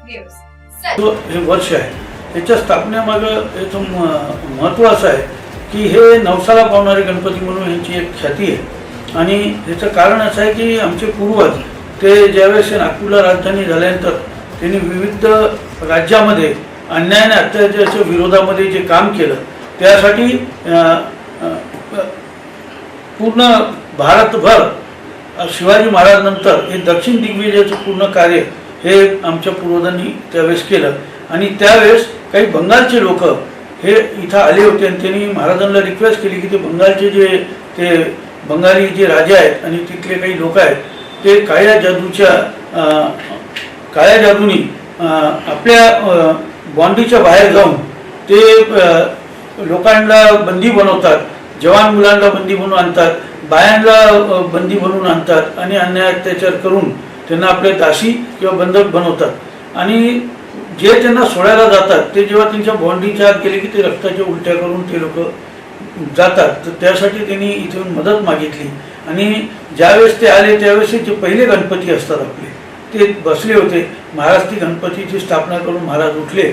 हे वर्ष आहे, याच्या स्थापनेमागं याचं महत्त्व असं आहे की हे नवसाला पावणारे गणपती म्हणून यांची एक ख्याती आहे. आणि याचं कारण असं आहे की आमचे पूर्वज ते ज्यावेळेस नागपूरला राजधानी झाल्यानंतर त्यांनी विविध राज्यामध्ये अन्यायाने अत्याचाराच्या विरोधामध्ये जे काम केलं त्यासाठी पूर्ण भारतभर शिवाजी महाराजांनंतर हे दक्षिण दिग्विजयाचं पूर्ण कार्य हे आमच्या पूर्वजांनी त्यावेळेस केलं. आणि त्यावेळेस काही बंगालचे लोक हे इथं आले होते आणि त्यांनी महाराजांना रिक्वेस्ट केली की ते बंगालचे ते बंगाली जे राजे आहेत आणि तिथले काही लोक आहेत ते काळ्या जादूनी आपल्या बॉन्डीच्या बाहेर जाऊन ते लोकांना बंदी बनवतात, जवान मुलांना बंदी बनवून आणतात, बायांना बंदी बनवून आणतात आणि अन्याय अत्याचार करून त्यांना आपल्या दासी किंवा बंधक बनवतात. आणि जे त्यांना सोडायला जातात ते जेव्हा त्यांच्या बॉन्डीच्या आत गेले की ते रक्ताच्या उलट्या करून ते लोक जातात. तर त्यासाठी त्यांनी इथून मदत मागितली. आणि ज्यावेळेस ते आले त्यावेळेस जे पहिले गणपती असतात आपले ते बसले होते. महाराज ती गणपतीची स्थापना करून महाराज उठले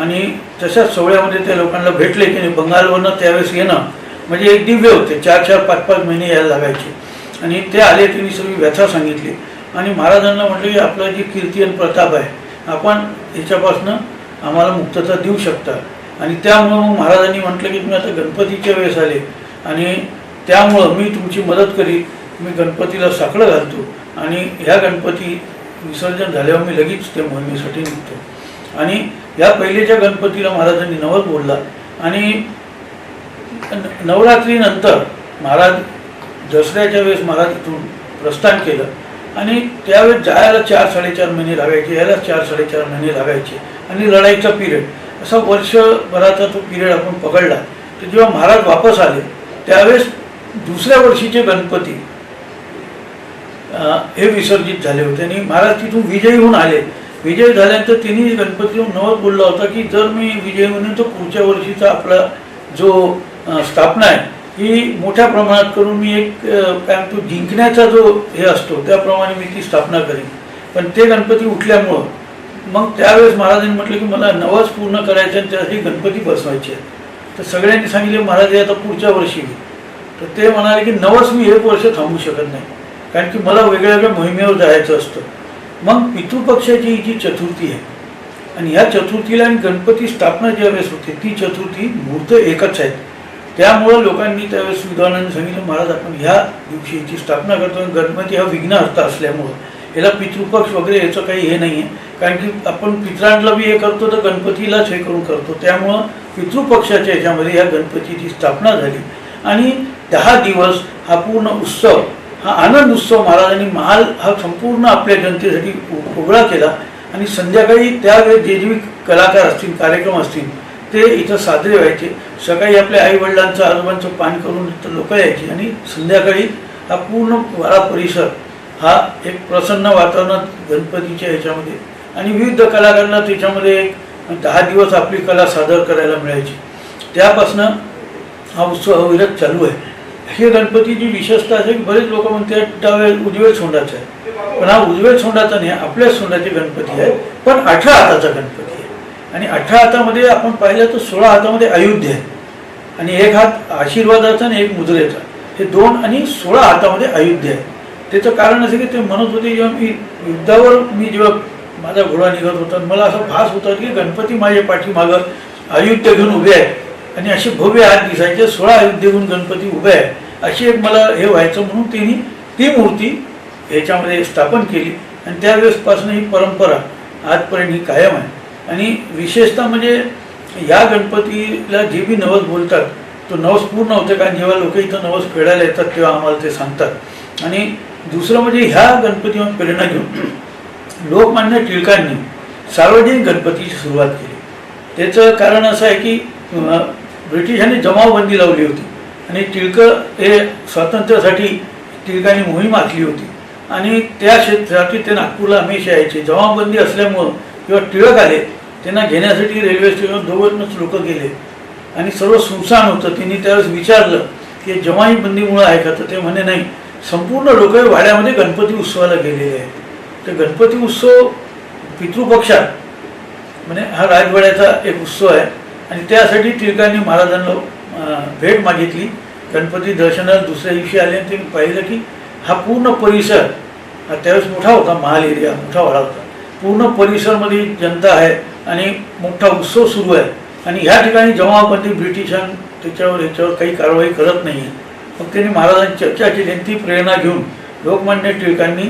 आणि तशाच सोहळ्यामध्ये त्या लोकांना भेटले की बंगालवरनं त्यावेळेस येणं म्हणजे एक दिव्य होते. 4-4, 5-5 महिने यायला लागायचे. आणि ते आले, त्यांनी सगळी व्यथा सांगितली आणि महाराजांना म्हटलं की आपलं जी कीर्ती आणि प्रताप आहे आपण ह्याच्यापासून आम्हाला मुक्तता देऊ शकता. आणि त्यामुळं मग महाराजांनी म्हटलं की तुम्ही आता गणपतीच्या वेळेस आले आणि त्यामुळं मी तुमची मदत करीन, मी गणपतीला साकडं घालतो आणि ह्या गणपती विसर्जन झाल्यावर मी लगेच त्या मोहिमेसाठी निघतो. आणि या पहिलेच्या गणपतीला महाराजांनी नवस बोलला. आणि नवरात्रीनंतर महाराज दसऱ्याच्या वेळेस महाराज इथून प्रस्थान केलं आणि त्यावेळेस जायला 4-4.5 महिने लागायचे, यायला 4-4.5 महिने लागायचे. आणि लढाईचा पिरियड असा वर्षभराचा तो पिरियड आपण पकडला. तर जेव्हा महाराज वापस आले त्यावेळेस दुसऱ्या वर्षीचे गणपती हे विसर्जित झाले होते आणि महाराज तिथून विजयी होऊन आले. विजयी झाल्यानंतर त्यांनी गणपतीवर नवस बोलला होता की जर मी विजयी होईन तर पुढच्या वर्षीचा आपला जो स्थापना आहे ही मोठ्या प्रमाणात करून मी एक काय म्हणतो जिंकण्याचा जो हे असतो त्याप्रमाणे मी ती स्थापना करेन. पण ते गणपती उठल्यामुळं मग त्यावेळेस महाराजांनी म्हटलं की मला नवस पूर्ण करायचं आणि त्यासाठी गणपती बसवायचे आहेत. तर सगळ्यांनी सांगितले महाराज आता पुढच्या वर्षी. तर ते म्हणाले की नवस मी एक वर्ष थांबू शकत नाही कारण की मला वेगळ्या वेगळ्या मोहिमेवर जायचं असतं. मग पितृपक्षाची जी चतुर्थी आहे आणि ह्या चतुर्थीला आणि गणपती स्थापना ज्यावेळेस होते ती चतुर्थी मुहूर्त एकच आहेत. त्यामुळं लोकांनी त्यावेळेस विद्वानांनी सांगितलं महाराज आपण ह्या दिवशी याची स्थापना करतो. गणपती हा विघ्नहर्ता असल्यामुळं याला पितृपक्ष वगैरे याचं काही हे नाही आहे कारण की आपण पितरांना बी हे करतो तर गणपतीलाच हे करून करतो. त्यामुळं पितृपक्षाच्या ह्याच्यामध्ये ह्या गणपतीची स्थापना झाली. आणि 10 दिवस हा पूर्ण उत्सव, हा आनंद उत्सव महाराजांनी महाल हा संपूर्ण आपल्या जनतेसाठी उघडा केला. आणि संध्याकाळी त्यावेळेस जे जे कलाकार असतील, कार्यक्रम असतील ते इथं साजरे व्हायचे. सकाळी आपल्या आईवडिलांचं आजोबांचं पान करून इथं लोक यायची आणि संध्याकाळी हा पूर्ण वाडा परिसर हा एक प्रसन्न वातावरणात गणपतीच्या ह्याच्यामध्ये आणि विविध कलाकारांना त्याच्यामध्ये 10 दिवस आपली कला सादर करायला मिळायची. त्यापासनं हा उत्सव अविरत चालू आहे. हे गणपतीची विशेषता आहे की बरेच लोक म्हणतात डावे उजव्या सोंडाचा आहे, पण हा उजव्या सोंडाचा नाही, आपल्या सोंडाचे गणपती आहे. पण 18 हाताचा गणपती आहे. आणि 18 हातामध्ये आपण पाहिलं तर 16 हातामध्ये अयोध्या आहे आणि एक हात आशीर्वादाचा आणि एक मुद्रेचा, हे 2 आणि 16 हातामध्ये अयोध्या आहे. त्याचं कारण असं की ते म्हणत होते जेव्हा मी युद्धावर जेव्हा माझा घोडा निघत होता मला असा भास होता की गणपती माझ्या पाठीमागं अयोध्या घेऊन उभे आहेत आणि असे भव्य हात दिसायचे, 16 अयोध्या घेऊन गणपती उभे आहे अशी एक मला हे व्हायचं. म्हणून त्यांनी ती मूर्ती ह्याच्यामध्ये स्थापन केली आणि त्यावेळेसपासून ही परंपरा आजपर्यंत ही कायम आहे. आणि विशेषतः म्हणजे या गणपतीला जे बी नवस बोलतात तो नवस पूर्ण होतं कारण जेव्हा लोक इथं नवस फेडायला येतात तेव्हा आम्हाला ते सांगतात. आणि दुसरं म्हणजे ह्या गणपतीवर प्रेरणा घेऊन लोकमान्य टिळकांनी सार्वजनिक गणपतीची सुरुवात केली. त्याचं कारण असं आहे की ब्रिटिशांनी जमावबंदी लावली होती आणि टिळकं हे स्वातंत्र्यासाठी टिळकांनी मोहीम आखली होती आणि त्या क्षेत्रासाठी ते नागपूरला हमेशा यायचे. जमावबंदी असल्यामुळं किंवा टिळक आले त्यांना घेण्यासाठी रेल्वे स्टेशनवर दोघंच लोक गेले आणि सर्व सुनसान होतं. त्यांनी त्यावेळेस विचारलं की जमावबंदीमुळं आहे का, तर ते म्हणे नाही, संपूर्ण लोक वाड्यामध्ये गणपती उत्सवाला गेलेले आहेत. तर गणपती उत्सव पितृपक्षात म्हणजे हा राजवाड्याचा एक उत्सव आहे आणि त्यासाठी टिळकांनी महाराजांना भेट मागितली. गणपती दर्शनाला दुसऱ्या दिवशी आले आणि त्यांनी पाहिलं की हा पूर्ण परिसर हा त्यावेळेस मोठा होता, महाल एरिया मोठा वाडा होता, पूर्ण परिसरमध्ये जनता आहे आणि मोठा उत्सव सुरू आहे आणि ह्या ठिकाणी जेव्हा आपण ब्रिटिशां ह्याच्यावर काही कारवाई करत नाही आहे. मग त्यांनी महाराजांची चर्चा केली आणि ती प्रेरणा घेऊन लोकमान्य टिळकांनी,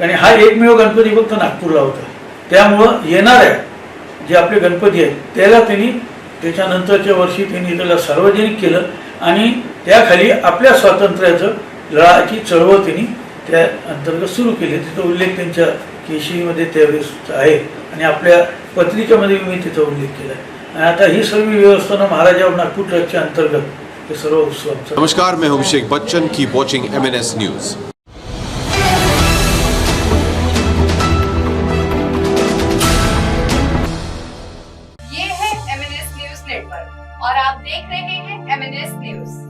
आणि हा एकमेव गणपती फक्त नागपूरला होता, त्यामुळं येणाऱ्या जे आपले गणपती आहेत त्याला त्यांनी त्याच्यानंतरच्या वर्षी त्यांनी त्याला सार्वजनिक केलं आणि त्याखाली आपल्या स्वातंत्र्याचं लढाची चळवळ त्यांनी त्या अंतर्गत सुरू केली. तिचा उल्लेख त्यांच्या केशीमध्ये त्यावेळेस आहे आणि आपल्या पत्रिकेमध्ये मी तिचा उल्लेख केला आहे. आणि आता ही सर्व व्यवस्था महाराजा नागपूर ट्रस्टच्या अंतर्गत हे सर्व उत्सव. नमस्कार, मैं Abhishek Bachchan. Keep watching MNS news. ये है MNS न्यूज नेटवर्क और आप देख रहे हैं MNS न्यूज.